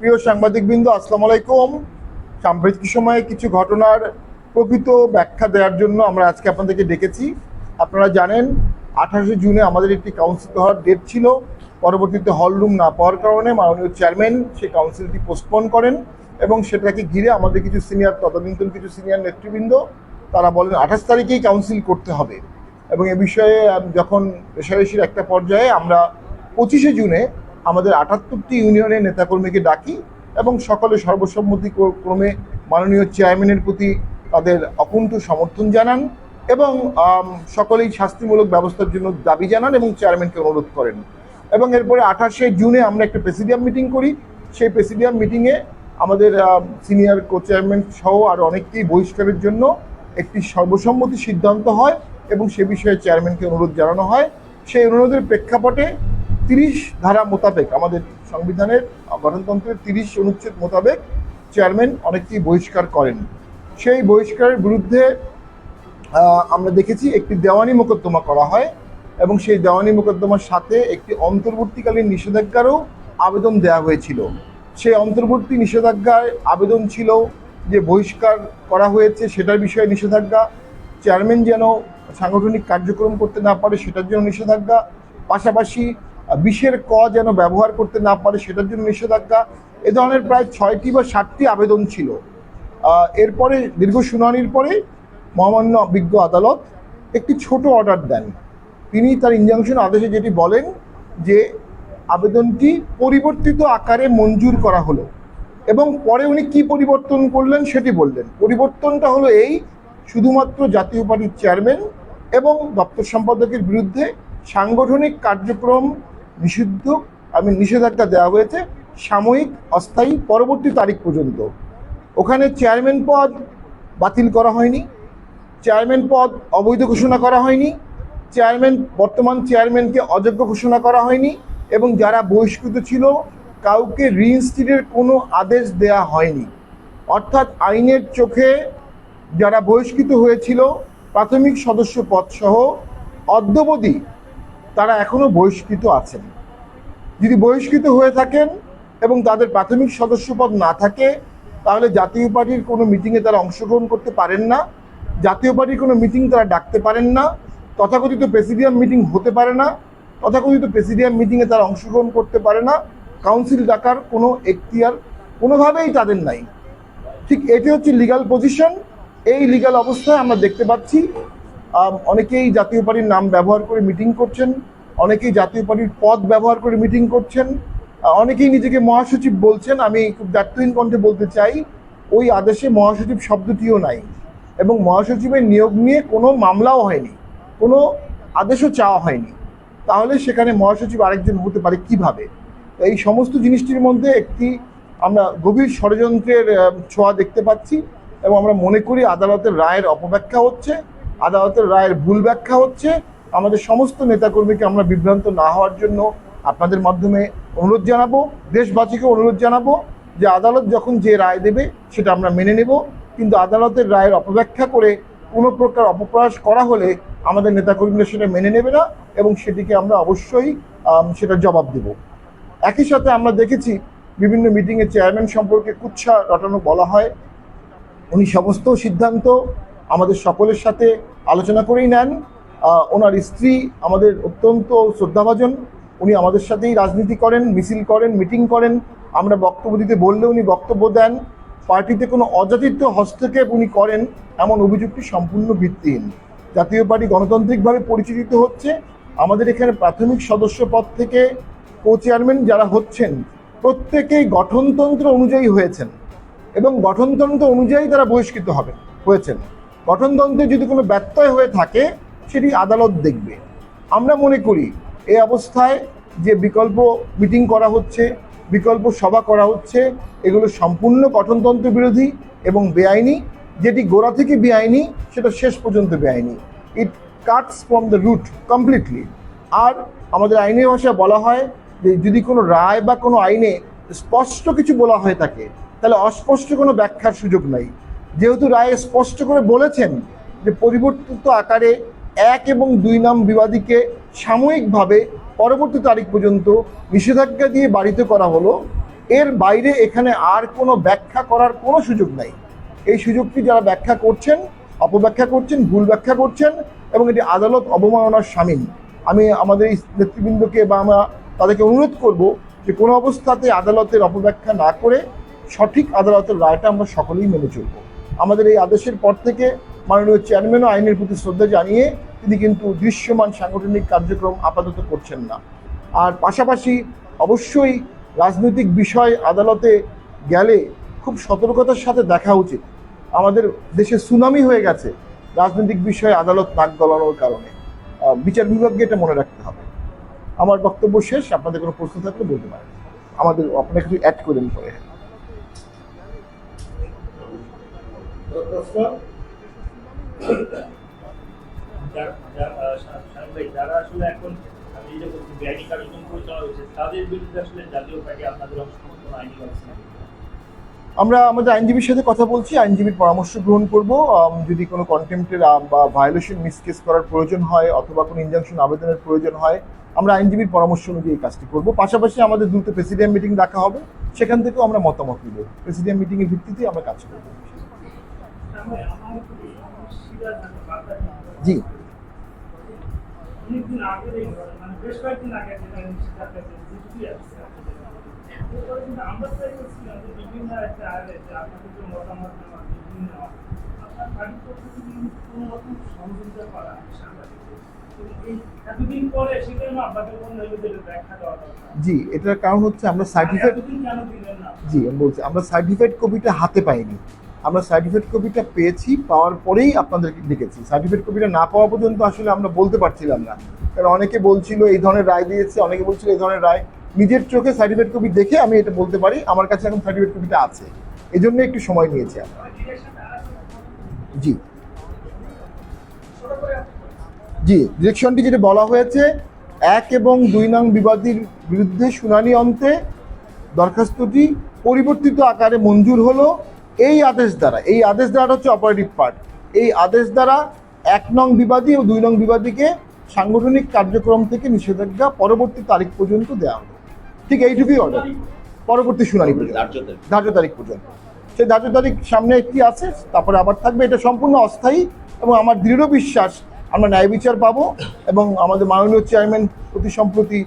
প্রিয় সাংবাদিকবৃন্দ, আসসালামু আলাইকুম। সাম্প্রতিক সময়ে কিছু ঘটনার প্রকৃত ব্যাখ্যা দেওয়ার জন্য আমরা আজকে আপনাদেরকে ডেকেছি। আপনারা জানেন 28শে জুনে আমাদের একটি কাউন্সিল হওয়ার ডেট ছিল। পরবর্তীতে হল রুম না পাওয়ার কারণে মাননীয় চেয়ারম্যান সেই কাউন্সিলটি পোস্টপোন করেন এবং সেটাকে ঘিরে আমাদের কিছু সিনিয়র নেতৃবৃন্দ তারা বলেন 28 তারিখেই কাউন্সিল করতে হবে। এবং এ বিষয়ে যখন রেষারেষির একটা পর্যায়ে আমরা 25শে জুনে আমাদের 78টি ইউনিয়নের নেতাকর্মীকে ডাকি এবং সকলে সর্বসম্মতি ক্রমে মাননীয় চেয়ারম্যানের প্রতি তাদের অকুণ্ঠ সমর্থন জানান এবং সকলেই শাস্তিমূলক ব্যবস্থার জন্য দাবি জানান এবং চেয়ারম্যানকে অনুরোধ করেন। এবং এরপরে 28শে জুনে আমরা একটা প্রেসিডিয়াম মিটিং করি। সেই প্রেসিডিয়াম মিটিংয়ে আমাদের সিনিয়র কো চেয়ারম্যান সহ আর অনেককেই বহিষ্কারের জন্য একটি সর্বসম্মতি সিদ্ধান্ত হয় এবং সে বিষয়ে চেয়ারম্যানকে অনুরোধ জানানো হয়। সেই অনুরোধের প্রেক্ষাপটে 30 ধারা মোতাবেক আমাদের সংবিধানের গঠনতন্ত্রের 30 অনুচ্ছেদ মোতাবেক চেয়ারম্যান অনেককেই বহিষ্কার করেন। সেই বহিষ্কারের বিরুদ্ধে আমরা দেখেছি একটি দেওয়ানি মোকদ্দমা করা হয় এবং সেই দেওয়ানি মোকদ্দমার সাথে একটি অন্তর্বর্তীকালীন নিষেধাজ্ঞারও আবেদন দেওয়া হয়েছিল। সেই অন্তর্বর্তী নিষেধাজ্ঞায় আবেদন ছিল যে বহিষ্কার করা হয়েছে সেটার বিষয়ে নিষেধাজ্ঞা, চেয়ারম্যান যেন সাংগঠনিক কার্যক্রম করতে না পারে সেটার জন্য নিষেধাজ্ঞা, পাশাপাশি বিষের ক যেন ব্যবহার করতে না পারে সেটার জন্য নিষেধাজ্ঞা। এ ধরনের প্রায় 6টি বা 7টি আবেদন ছিল। এরপরে দীর্ঘ শুনানির পরে মহামান্য বিজ্ঞ আদালত একটি ছোট অর্ডার দেন। তিনি তার ইনজাংশন আদেশে যেটি বলেন যে আবেদনটি পরিবর্তিত আকারে মঞ্জুর করা হলো এবং পরে উনি কি পরিবর্তন করলেন সেটি বললেন। পরিবর্তনটা হলো এই, শুধুমাত্র জাতীয় পার্টির চেয়ারম্যান এবং দপ্তর সম্পাদকের বিরুদ্ধে সাংগঠনিক কার্যক্রম নিষেধাজ্ঞা দেওয়া হয়েছে সাময়িক, অস্থায়ী, পরবর্তী তারিখ পর্যন্ত। ওখানে চেয়ারম্যান পদ বাতিল করা হয়নি, চেয়ারম্যান পদ অবৈধ ঘোষণা করা হয়নি, বর্তমান চেয়ারম্যানকে অযোগ্য ঘোষণা করা হয়নি এবং যারা বহিষ্কৃত ছিল কাউকে রিইনস্টেটের কোনো আদেশ দেয়া হয়নি। অর্থাৎ আইনের চোখে যারা বহিষ্কৃত হয়েছিল প্রাথমিক সদস্য পদ সহ অদ্যাবধি তারা এখনও বহিষ্কৃত আছেন। যদি বহিষ্কৃত হয়ে থাকেন এবং তাদের প্রাথমিক সদস্যপদ না থাকে তাহলে জাতীয় পার্টির কোনো মিটিংয়ে তারা অংশগ্রহণ করতে পারেন না, জাতীয় পার্টির কোনো মিটিং তারা ডাকতে পারেন না, তথাকথিত প্রেসিডিয়াম মিটিং হতে পারে না, তথাকথিত প্রেসিডিয়াম মিটিংয়ে তারা অংশগ্রহণ করতে পারে না, কাউন্সিল ডাকার কোনো এখতিয়ার কোনোভাবেই তাদের নাই। ঠিক এটি হচ্ছে লিগ্যাল পজিশন। এই লিগ্যাল অবস্থায় আমরা দেখতে পাচ্ছি অনেকেই জাতীয় পার্টির নাম ব্যবহার করে মিটিং করছেন, অনেকেই জাতীয় পার্টির পদ ব্যবহার করে মিটিং করছেন, অনেকেই নিজেকে মহাসচিব বলছেন। আমি খুব দায়িত্বহীন কণ্ঠে বলতে চাই ওই আদেশে মহাসচিব শব্দটিও নাই এবং মহাসচিবের নিয়োগ নিয়ে কোনো মামলাও হয়নি, কোনো আদেশও চাওয়া হয়নি। তাহলে সেখানে মহাসচিব আরেকজন হতে পারে কিভাবে? এই সমস্ত জিনিসটির মধ্যে একটি আমরা গভীর ষড়যন্ত্রের ছোঁয়া দেখতে পাচ্ছি এবং আমরা মনে করি আদালতের রায়ের অপব্যাখ্যা হচ্ছে, আদালতের রায়ের ভুল ব্যাখ্যা হচ্ছে। আমাদের সমস্ত নেতাকর্মীকে আমরা বিভ্রান্ত না হওয়ার জন্য আপনাদের মাধ্যমে অনুরোধ জানাবো, দেশবাসীকে অনুরোধ জানাবো যে আদালত যখন যে রায় দেবে সেটা আমরা মেনে নেব, কিন্তু আদালতের রায়ের অপব্যাখ্যা করে কোনো প্রকার অপপ্রয়াস করা হলে আমাদের নেতাকর্মীরা সেটা মেনে নেবে না এবং সেটিকে আমরা অবশ্যই সেটার জবাব দেব। একই সাথে আমরা দেখেছি বিভিন্ন মিটিংয়ে চেয়ারম্যান সম্পর্কে কুৎসা রটানো বলা হয়। উনি সমস্ত সিদ্ধান্ত আমাদের সকলের সাথে আলোচনা করেই নেন। ওনার স্ত্রী আমাদের অত্যন্ত শ্রদ্ধাভাজন, উনি আমাদের সাথেই রাজনীতি করেন, মিছিল করেন, মিটিং করেন। আমরা বক্তব্য দিতে বললে উনি বক্তব্য দেন। পার্টিতে কোনো অযাচিত হস্তক্ষেপ উনি করেন এমন অভিযোগটি সম্পূর্ণ ভিত্তিহীন। জাতীয় পার্টি গণতান্ত্রিকভাবে পরিচালিত হচ্ছে। আমাদের এখানে প্রাথমিক সদস্য পদ থেকে কো চেয়ারম্যান যারা হচ্ছেন প্রত্যেকেই গঠনতন্ত্র অনুযায়ী হয়েছেন এবং গঠনতন্ত্র অনুযায়ী তারা বহিষ্কৃত হয়েছেন। গঠনতন্ত্রে যদি কোনো ব্যত্যয় হয়ে থাকে সেটি আদালত দেখবে। আমরা মনে করি এই অবস্থায় যে বিকল্প মিটিং করা হচ্ছে, বিকল্প সভা করা হচ্ছে, এগুলো সম্পূর্ণ গঠনতন্ত্র বিরোধী এবং বেআইনি। যেটি গোড়া থেকে বেআইনি সেটা শেষ পর্যন্ত বেআইনি। It cuts from the root completely. আর আমাদের আইনের ভাষায় বলা হয় যে যদি কোনো রায় বা কোনো আইনে স্পষ্ট কিছু বলা হয়ে থাকে তাহলে অস্পষ্ট কোনো ব্যাখ্যার সুযোগ নাই। যেহেতু রায়ে স্পষ্ট করে বলেছেন যে পরিবর্তিত আকারে 1 এবং 2 নাম বিবাদীকে সাময়িকভাবে পরবর্তী তারিখ পর্যন্ত নিষেধাজ্ঞা দিয়ে বাড়িতে করা হলো, এর বাইরে এখানে আর কোনো ব্যাখ্যা করার কোনো সুযোগ নাই। এই সুযোগটি যারা ব্যাখ্যা করছেন, অপব্যাখ্যা করছেন, ভুল ব্যাখ্যা করছেন এবং এটি আদালত অবমাননার শামিল। আমি আমাদের এই নেতৃবৃন্দকে বা আমরা তাদেরকে অনুরোধ করব যে কোনো অবস্থাতে আদালতের অপব্যাখ্যা না করে সঠিক আদালতের রায়টা আমরা সকলেই মেনে চলব। আমাদের এই আদেশের পর থেকে মাননীয় চেয়ারম্যানও আইনের প্রতি শ্রদ্ধা জানিয়ে তিনি কিন্তু দৃশ্যমান সাংগঠনিক কার্যক্রম আপাতত করছেন না। আর পাশাপাশি অবশ্যই রাজনৈতিক বিষয় আদালতে গেলে খুব সতর্কতার সাথে দেখা উচিত। আমাদের দেশে সুনামি হয়ে গেছে রাজনৈতিক বিষয়ে আদালত নাক গলানোর কারণে। বিচার বিভাগকে এটা মনে রাখতে হবে। আমার বক্তব্য শেষ। আপনাদের কোনো প্রশ্ন থাকলে বলতে পারেন। আপনারা কিছু অ্যাড করেন পরে। যারা আসলে এখন তাদের বিরুদ্ধে আসলে জাতীয় পার্টি আপনাদের আইনি ব্যবস্থা আমরা আমাদের আইনজীবীর সাথে কথা বলছি, আইনজীবীর পরামর্শ গ্রহণ করব। যদি কোনো কন্টেম্পটের বা ভায়োলেশন মিসকেস করার প্রয়োজন হয় অথবা কোনো ইনজাংশন আবেদনের প্রয়োজন হয়, আমরা আইনজীবীর পরামর্শ অনুযায়ী এই কাজটি করব। পাশাপাশি আমাদের দ্রুত প্রেসিডিয়াম মিটিং ডাকা হবে, সেখান থেকেও আমরা মতামত নিব। প্রেসিডিয়াম মিটিংয়ের ভিত্তিতে আমরা কাজ করব। জি, অনেকদিন আগে বেশ কয়েকদিন আগে আমরা চাই করছিলাম যে বিভিন্ন একটা আপনাদের যে মতামত নেওয়া বিভিন্ন আপনার বাড়ির পক্ষে কোনো রকম সহযোগিতা করা এতদিন পরে সেটাই আপনাদের মনে হলো যে ব্যাখ্যা দেওয়া দরকার। জি, এটার কারণ হচ্ছে আমরা সার্টিফাইড, কেন দিলেন না? জি আমি বলছি, আমরা সার্টিফাইড কপিটা হাতে পাইনি। আমরা সার্টিফাইড কপিটা পেয়েছি, পাওয়ার পরেই আপনাদেরকে লিখেছি। সার্টিফাইড কপিটা না পাওয়া পর্যন্ত আসলে আমরা বলতে পারছিলাম না, কারণ অনেকে বলছিল এই ধরনের রায় দিয়েছে, অনেকে বলছিল এই ধরনের রায়। নিজের চোখে সার্টিফাইড কপি দেখে আমি এটা বলতে পারি, আমার কাছে এখন সার্টিফাইড কপিটা আছে, এই জন্য একটু সময় নিয়েছি আমরা। জি জি, ডিরেকশনটি যেটা বলা হয়েছে 1 এবং 2 নং বিবাদীর বিরুদ্ধে শুনানি অন্তে দরখাস্তটি পরিবর্তিত আকারে মঞ্জুর হলো এই আদেশ দ্বারা। এই আদেশ দ্বারা হচ্ছে অপারেটিভ পার্ট। এই আদেশ দ্বারা 1 নং বিবাদী ও 2 নং বিবাদীকে সাংগঠনিক কার্যক্রম থেকে নিষেধাজ্ঞা পরবর্তী তারিখ পর্যন্ত দেওয়া হলো। ঠিক এইটুকুই অর্ডার, পরবর্তী শুনানি পর্যন্ত, ধার্য তারিখ পর্যন্ত। সেই ধার্য তারিখ সামনে একটি আছে, তারপরে আবার থাকবে। এটা সম্পূর্ণ অস্থায়ী এবং আমার দৃঢ় বিশ্বাস আমরা ন্যায় বিচার পাবো এবং আমাদের মাননীয় চেয়ারম্যান অতি সম্প্রতি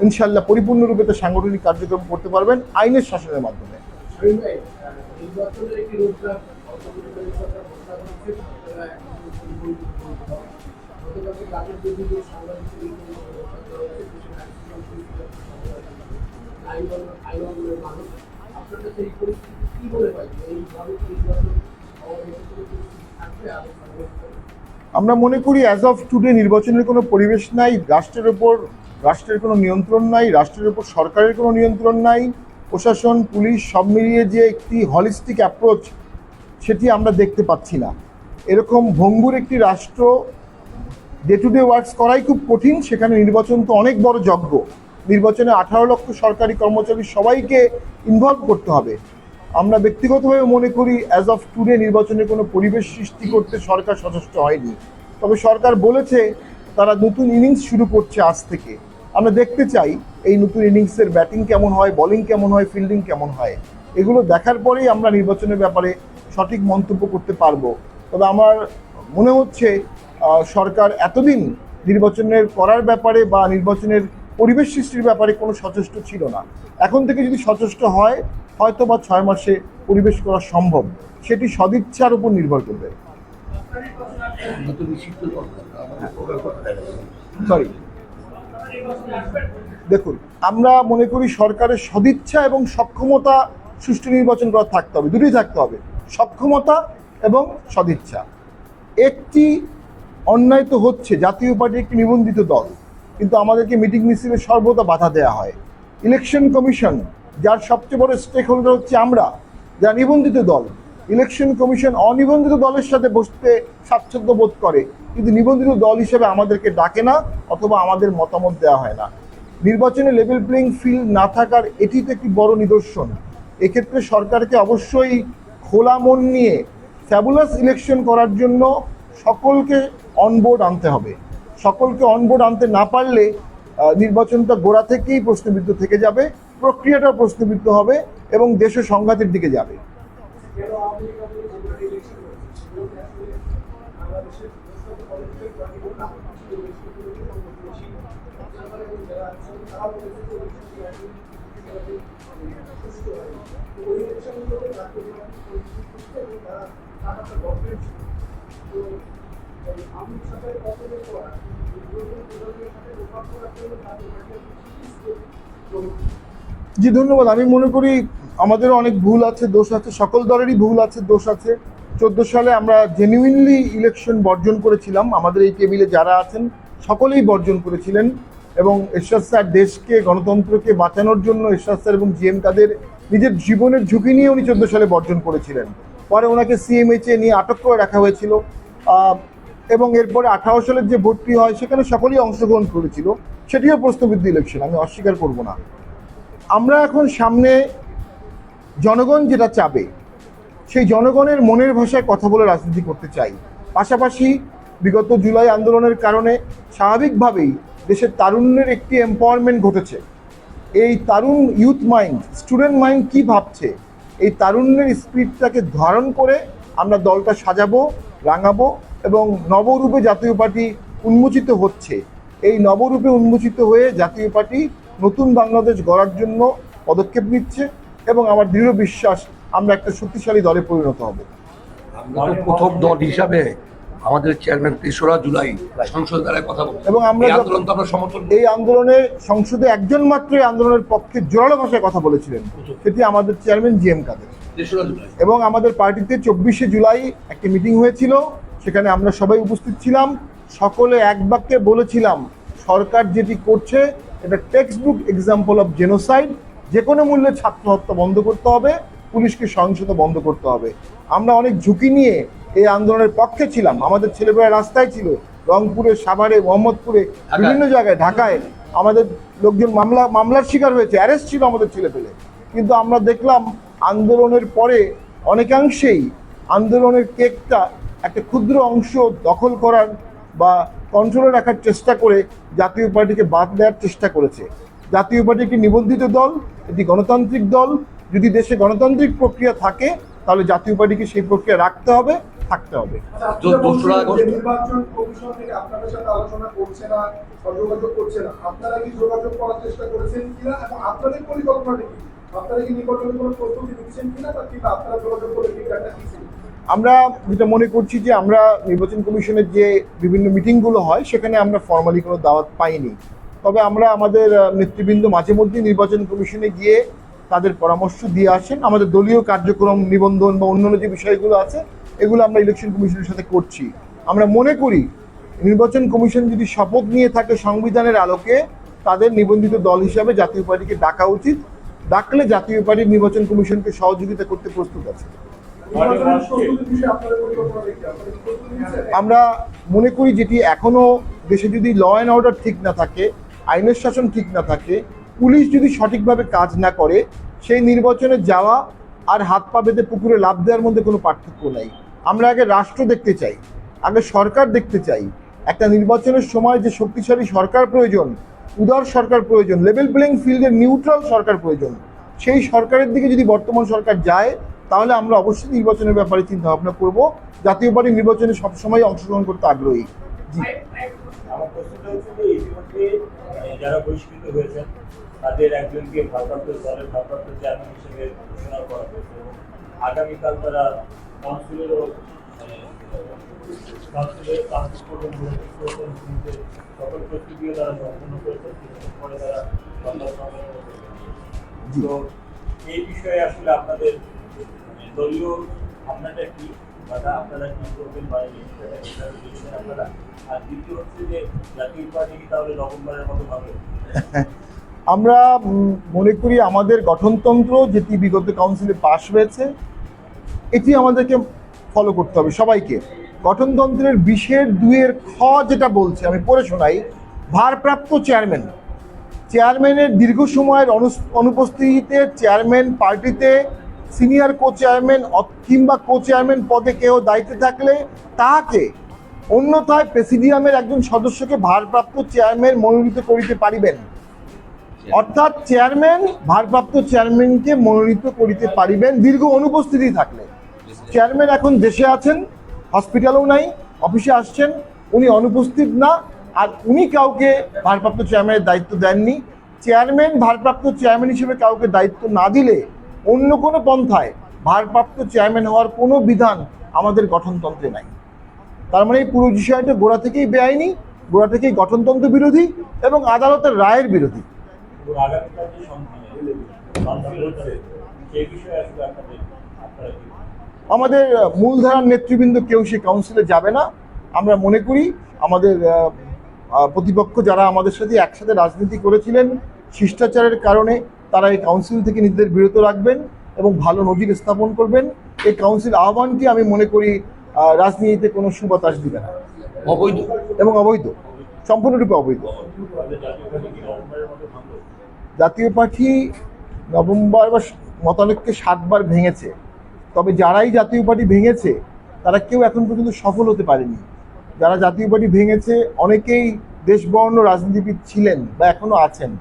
ইনশাল্লাহ পরিপূর্ণরূপে তো সাংগঠনিক কার্যক্রম করতে পারবেন আইনের শাসনের মাধ্যমে। আমরা মনে করি অ্যাজ অফ টুডে নির্বাচনের কোনো পরিবেশ নাই, রাষ্ট্রের কোনো নিয়ন্ত্রণ নাই, রাষ্ট্রের উপর সরকারের কোনো নিয়ন্ত্রণ নাই। প্রশাসন, পুলিশ সব মিলিয়ে যে একটি হলিস্টিক অ্যাপ্রোচ সেটি আমরা দেখতে পাচ্ছি না। এরকম ভঙ্গুর একটি রাষ্ট্র ডে টু ডে ওয়ার্কস করাই খুব কঠিন, সেখানে নির্বাচন তো অনেক বড় যজ্ঞ। নির্বাচনে 18 লক্ষ সরকারি কর্মচারী সবাইকে ইনভলভ করতে হবে। আমরা ব্যক্তিগতভাবে মনে করি অ্যাজ অফ টুডে নির্বাচনের কোনো পরিবেশ সৃষ্টি করতে সরকার সচেষ্ট হয়নি। তবে সরকার বলেছে তারা নতুন ইনিংস শুরু করছে আজ থেকে। আমরা দেখতে চাই এই নতুন ইনিংসের ব্যাটিং কেমন হয়, বোলিং কেমন হয়, ফিল্ডিং কেমন হয়। এগুলো দেখার পরেই আমরা নির্বাচনের ব্যাপারে সঠিক মন্তব্য করতে পারবো। তবে আমার মনে হচ্ছে সরকার এতদিন নির্বাচনের করার ব্যাপারে বা নির্বাচনের পরিবেশ সৃষ্টির ব্যাপারে কোনো সচেষ্ট ছিল না। এখন থেকে যদি সচেষ্ট হয়, হয়তো বা 6 মাসে পরিবেশ করা সম্ভব। সেটি সদিচ্ছার উপর নির্ভর করবে। সরি, দেখুন, আমরা মনে করি সরকারের সদিচ্ছা এবং সক্ষমতা সুষ্ঠু নির্বাচন করা থাকতে হবে, দুটোই থাকতে হবে, সক্ষমতা এবং সদিচ্ছা। একটি অন্যায় তো হচ্ছে, জাতীয় পার্টি একটি নিবন্ধিত দল, কিন্তু আমাদেরকে মিটিং মিছিলে সর্বদা বাধা দেওয়া হয়। ইলেকশন কমিশন, যার সবচেয়ে বড় স্টেক হোল্ডার হচ্ছে আমরা, যারা নিবন্ধিত দল, ইলেকশন কমিশন অনিবন্ধিত দলের সাথে বসতে স্বাচ্ছন্দ্য বোধ করে, কিন্তু নিবন্ধিত দল হিসেবে আমাদেরকে ডাকে না অথবা আমাদের মতামত দেওয়া হয় না। নির্বাচনে লেভেল প্লেইং ফিল্ড না থাকার এটি তো একটি বড় নিদর্শন। এক্ষেত্রে সরকারকে অবশ্যই খোলা মন নিয়ে ফ্যাবুলাস ইলেকশন করার জন্য সকলকে অনবোর্ড আনতে হবে। সকলকে অনবোর্ড আনতে না পারলে নির্বাচনটা গোড়া থেকেই প্রশ্নবিদ্ধ থেকে যাবে। প্রক্রিয়াটাও প্রশ্নবিদ্ধ হবে এবং দেশও সংঘাতের দিকে যাবে। জি ধন্যবাদ। আমি মনে করি আমাদেরও অনেক ভুল আছে, দোষ আছে, সকল দলেরই ভুল আছে, দোষ আছে। 14 সালে আমরা জেনুইনলি ইলেকশন বর্জন করেছিলাম, আমাদের এই টেবিলে যারা আছেন সকলেই বর্জন করেছিলেন এবং এরশাদ স্যার দেশকে গণতন্ত্রকে বাঁচানোর জন্য এরশাদ স্যার এবং জিএম কাদের নিজের জীবনের ঝুঁকি নিয়ে উনি 14 সালে বর্জন করেছিলেন। পরে ওনাকে সিএমএইচে নিয়ে আটক করে রাখা হয়েছিল এবং এরপরে 18 সালের যে ভোটটি হয় সেখানে সকলেই অংশগ্রহণ করেছিল, সেটিও প্রশ্নবিদ্ধ ইলেকশন, আমি অস্বীকার করব না। আমরা এখন সামনে জনগণ যেটা চাবে সেই জনগণের মনের ভাষায় কথা বলে রাজনীতি করতে চাই। পাশাপাশি বিগত জুলাই আন্দোলনের কারণে স্বাভাবিকভাবেই দেশের তারুণ্যের একটি এম্পাওয়ারমেন্ট ঘটেছে। এই Tarun youth mind, student mind কি ভাবছে, এই তারুণ্যের স্পিরিটটাকে ধারণ করে আমরা দলটা সাজাবো, রাঙাবো এবং নবরূপে জাতীয় পার্টি উন্মোচিত হচ্ছে। এই নবরূপে উন্মোচিত হয়ে জাতীয় পার্টি নতুন বাংলাদেশ গড়ার জন্য পদক্ষেপ নিচ্ছে এবং আমার দৃঢ় বিশ্বাস আমরা একটা শক্তিশালী দলে পরিণত হব। আমরা তো প্রথম দল হিসাবে আমাদের চেয়ারম্যান 3রা জুলাই সংসদ দ্বারা কথা বলবো এবং আমরা আন্দোলন তো আমরা সমর্থন এই আন্দোলনে সংসদে একজন মাত্র এই আন্দোলনের পক্ষে জোরালো ভাষায় কথা বলেছিলেন, সেটি আমাদের চেয়ারম্যান জিএম কাদের। 3রা জুলাই এবং আমাদের পার্টিতে 24শে জুলাই একটি মিটিং হয়েছিল, সেখানে আমরা সবাই উপস্থিত ছিলাম। সকলে এক বাক্যে বলেছিলাম সরকার যেটি করছে এটা text book example of genocide. যে কোনো মূল্যে ছাত্র হত্যা বন্ধ করতে হবে, পুলিশকে সহিংসতা বন্ধ করতে হবে। আমরা অনেক ঝুঁকি নিয়ে এই আন্দোলনের পক্ষে ছিলাম। আমাদের ছেলেমেয়েরা রাস্তায় ছিল, রংপুরে, সাভারে, মোহাম্মদপুরে, বিভিন্ন জায়গায়, ঢাকায় আমাদের লোকজন মামলার শিকার হয়েছে, অ্যারেস্ট ছিল আমাদের ছেলেপেলে। কিন্তু আমরা দেখলাম আন্দোলনের পরে অনেকাংশেই আন্দোলনের কেকটা একটা ক্ষুদ্র অংশ দখল করার বা কন্ট্রোলে রাখার চেষ্টা করে জাতীয় পার্টিকে বাদ দেওয়ার চেষ্টা করেছে। জাতীয় পার্টি একটি নিবন্ধিত দল, এটি গণতান্ত্রিক দল। যদি দেশে গণতান্ত্রিক প্রক্রিয়া থাকে তাহলে জাতীয় পার্টিকে সেই প্রক্রিয়া রাখতে হবে, থাকতে হবে। নির্বাচন কমিশন থেকে আপনাদের সাথে আলোচনা করছে না, যোগাযোগ করছে না, আপনারা কি যোগাযোগ করার চেষ্টা করেছেন কিনা এবং আপনাদের পরিকল্পনাটা কি? আপনারা কি নির্বাচনের কোনো প্রস্তুতি নিচ্ছেন কিনা বা কিংবা আপনারা যোগাযোগ করে ফিডব্যাকটা দিচ্ছেন? আমরা যেটা মনে করছি যে আমরা নির্বাচন কমিশনের যে বিভিন্ন মিটিংগুলো হয় সেখানে আমরা ফর্মালি কোনো দাওয়াত পাইনি। তবে আমরা আমাদের নেতৃবৃন্দ মাঝে মধ্যেই নির্বাচন কমিশনে গিয়ে তাদের পরামর্শ দিয়ে আসেন। আমাদের দলীয় কার্যক্রম, নিবন্ধন বা অন্যান্য যে বিষয়গুলো আছে এগুলো আমরা ইলেকশন কমিশনের সাথে করছি। আমরা মনে করি নির্বাচন কমিশন যদি শপথ নিয়ে থাকে সংবিধানের আলোকে, তাদের নিবন্ধিত দল হিসাবে জাতীয় পার্টিকে ডাকা উচিত। ডাকলে জাতীয় পার্টি নির্বাচন কমিশনকে সহযোগিতা করতে প্রস্তুত আছে। আমরা মনে করি যেটি এখনো দেশে যদি ল অ্যান্ড অর্ডার ঠিক না থাকে, আইনের শাসন ঠিক না থাকে, পুলিশ যদি সঠিকভাবে কাজ না করে, সেই নির্বাচনে যাওয়া আর হাত পা বেঁধে পুকুরে লাফ দেওয়ার মধ্যে কোনো পার্থক্য নাই। আমরা আগে রাষ্ট্র দেখতে চাই, আগে সরকার দেখতে চাই। একটা নির্বাচনের সময় যে শক্তিশালী সরকার প্রয়োজন, উদার সরকার প্রয়োজন, লেভেল প্লেইং ফিল্ডের নিউট্রাল সরকার প্রয়োজন, সেই সরকারের দিকে যদি বর্তমান সরকার যায় তাহলে আমরা অবশ্যই নির্বাচনের ব্যাপারে চিন্তা ভাবনা করব। জাতীয় পার্টি নির্বাচনে সবসময় অংশগ্রহণ করতে আগ্রহী। জি, আমার প্রশ্নটা হচ্ছে যে ইতিমধ্যে যারা বহিষ্কৃত হয়েছেন তাদের একজনকে ভারপ্রাপ্ত দলের ভারপ্রাপ্ত চেয়ারম্যান হিসেবে ঘোষণা করা হয়েছে এবং আগামীকাল তারা কাউন্সিলেরও সকল প্রস্তুতিও তারা সম্পন্ন করেছে। কিছুক্ষণ পরে তারা সংবাদ সম্মেলন করবেন। তো এই বিষয়ে আসলে আপনাদের দলীয় ভাবনাটা কি, আপনারা কি করবেন বা আপনারা? আর দ্বিতীয় হচ্ছে যে জাতীয় পার্টি কি তাহলে নভেম্বরের মতো ভাবে? আমরা মনে করি আমাদের গঠনতন্ত্র যেটি বিগত কাউন্সিলে পাশ হয়েছে এটি আমাদেরকে ফলো করতে হবে সবাইকে। গঠনতন্ত্রের 20(2) খ যেটা বলছে, আমি পড়ে শোনাই। ভারপ্রাপ্ত চেয়ারম্যানের দীর্ঘ সময়ের অনুপস্থিতিতে চেয়ারম্যান পার্টিতে সিনিয়র কো চেয়ারম্যান কিংবা কো চেয়ারম্যান পদে কেউ দায়িত্বে থাকলে তাহাকে অন্যথায় প্রেসিডিয়ামের একজন সদস্যকে ভারপ্রাপ্ত চেয়ারম্যান মনোনীত করিতে পারিবেন। অর্থাৎ চেয়ারম্যান ভারপ্রাপ্ত চেয়ারম্যানকে মনোনীত করিতে পারিবেন দীর্ঘ অনুপস্থিতি থাকলে। চেয়ারম্যান এখন দেশে আছেন, হসপিটালেও নাই, অফিসে আসছেন, উনি অনুপস্থিত না, আর উনি কাউকে ভারপ্রাপ্ত চেয়ারম্যানের দায়িত্ব দেননি। চেয়ারম্যান ভারপ্রাপ্ত চেয়ারম্যান হিসেবে কাউকে দায়িত্ব না দিলে অন্য কোনো পন্থায় ভারপ্রাপ্ত চেয়ারম্যান হওয়ার কোনো বিধান আমাদের গঠনতন্ত্রে নাই। তার মানে এই পুরো বিষয়টা গোড়া থেকেই বেআইনি, গোড়া থেকেই গঠনতন্ত্র বিরোধী এবং আদালতের রায়ের বিরোধী। এবং আগামীকাল যে সন্ধান হচ্ছে সেই বিষয়ে আসলে আপনারা কি আমাদের মূলধারার নেতৃবৃন্দ কেউ সে কাউন্সিলে যাবে না। আমরা মনে করি আমাদের প্রতিপক্ষ যারা আমাদের সাথে একসাথে রাজনীতি করেছিলেন, শিষ্টাচারের কারণে তারা এই কাউন্সিল থেকে নিজেদের বিরত রাখবেন এবং ভালো নজির স্থাপন করবেন। এই কাউন্সিল আহ্বানটি আমি মনে করি রাজনীতিতে কোনো সুবাতাস দিবে না অবৈধ। এবং অবৈধ, সম্পূর্ণরূপে অবৈধ। আমাদের জাতীয় পার্টি কি নভেম্বরের মধ্যে ভাঙল? জাতীয় পার্টি নভেম্বর বা মতানৈক্যে 7 বার ভেঙেছে, তবে যারাই জাতীয় পার্টি ভেঙেছে তারা কেউ এখন পর্যন্ত সফল হতে পারেনি। যারা জাতীয় পার্টি ভেঙেছে অনেকেই দেশবর্ণ রাজনীতিবিদ ছিলেন বা এখনো আছেন,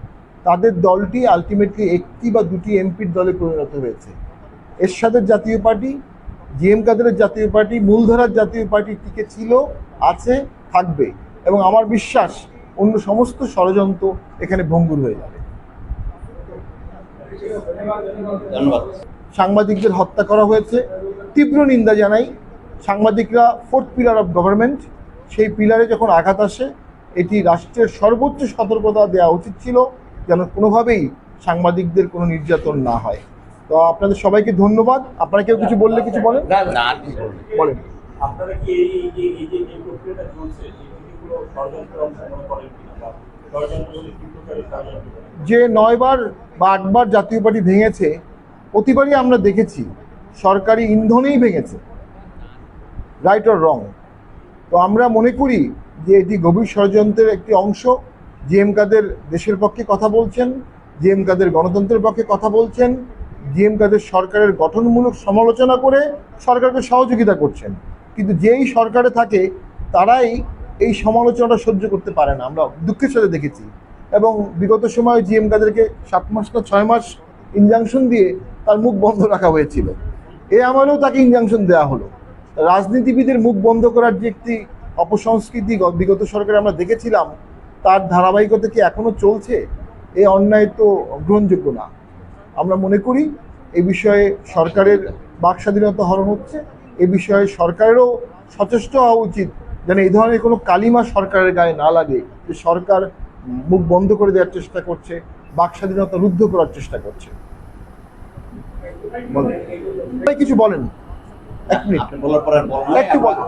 তাদের দলটি আলটিমেটলি 1টি বা 2টি এমপির দলে পরিণত হয়েছে। এরশাদের জাতীয় পার্টি, জিএম কাদেরের জাতীয় পার্টি, মূলধারার জাতীয় পার্টি টিকে ছিল, আছে, থাকবে, এবং আমার বিশ্বাস অন্য সমস্ত ষড়যন্ত্র এখানে ভঙ্গুর হয়ে যাবে। ধন্যবাদ। সাংবাদিকদের হত্যা করা হয়েছে, তীব্র নিন্দা জানাই। সাংবাদিকরা 4th পিলার অফ গভর্নমেন্ট, সেই পিলারে যখন আঘাত আসে এটি রাষ্ট্রের সর্বোচ্চ সতর্কতা দেওয়া উচিত ছিল যেন কোনোভাবেই সাংবাদিকদের কোনো নির্যাতন না হয়। তো আপনাদের সবাইকে ধন্যবাদ। আপনারা কেউ কিছু বললে কিছু বলেন, না, কি বলবো? বলেন। আপনারা কি এই প্রক্রিয়াটা চলছে এই জিনিসগুলো ষড়যন্ত্রের অংশ মনে করেন কিনা বা ষড়যন্ত্র যদি তীব্রকারী ষড়যন্ত্র করেন? যে 9 বার বা 8 বার জাতীয় পার্টি ভেঙেছে, প্রতিবারই আমরা দেখেছি সরকারি ইন্ধনেই ভেঙেছে, রাইট অর রং। তো আমরা মনে করি যে এটি গভীর ষড়যন্ত্রের একটি অংশ। জিএম কাদের দেশের পক্ষে কথা বলছেন, জিএম কাদের গণতন্ত্রের পক্ষে কথা বলছেন, জিএম কাদের সরকারের গঠনমূলক সমালোচনা করে সরকারকে সহযোগিতা করছেন, কিন্তু যেই সরকারে থাকে তারাই এই সমালোচনাটা সহ্য করতে পারে না, আমরা দুঃখের সাথে দেখেছি। এবং বিগত সময়ে জিএম কাদেরকে 7 মাস না 6 মাস ইনজাংশন দিয়ে তার মুখ বন্ধ রাখা হয়েছিল। এ আমলেও তাকে ইনজাংশন দেওয়া হলো। রাজনীতিবিদের মুখ বন্ধ করার যে একটি অপসংস্কৃতি বিগত সরকারে আমরা দেখেছিলাম, তার ধারাবাহিকতা কি এখনো চলছে? এই অন্যায় তো গ্রহণযোগ্য না। আমরা মনে করি এই বিষয়ে সরকারের বাক স্বাধীনতা হরণ হচ্ছে, এ বিষয়ে সরকারেরও সচেষ্ট হওয়া উচিত যেন এই ধরনের কোনো কালিমা সরকারের গায়ে না লাগে যে সরকার মুখ বন্ধ করে দেওয়ার চেষ্টা করছে, বাক স্বাধীনতা রুদ্ধ করার চেষ্টা করছে। কিছু বলেন, 1 মিনিট আপনি বলার পর আর বলা একটু বলেন।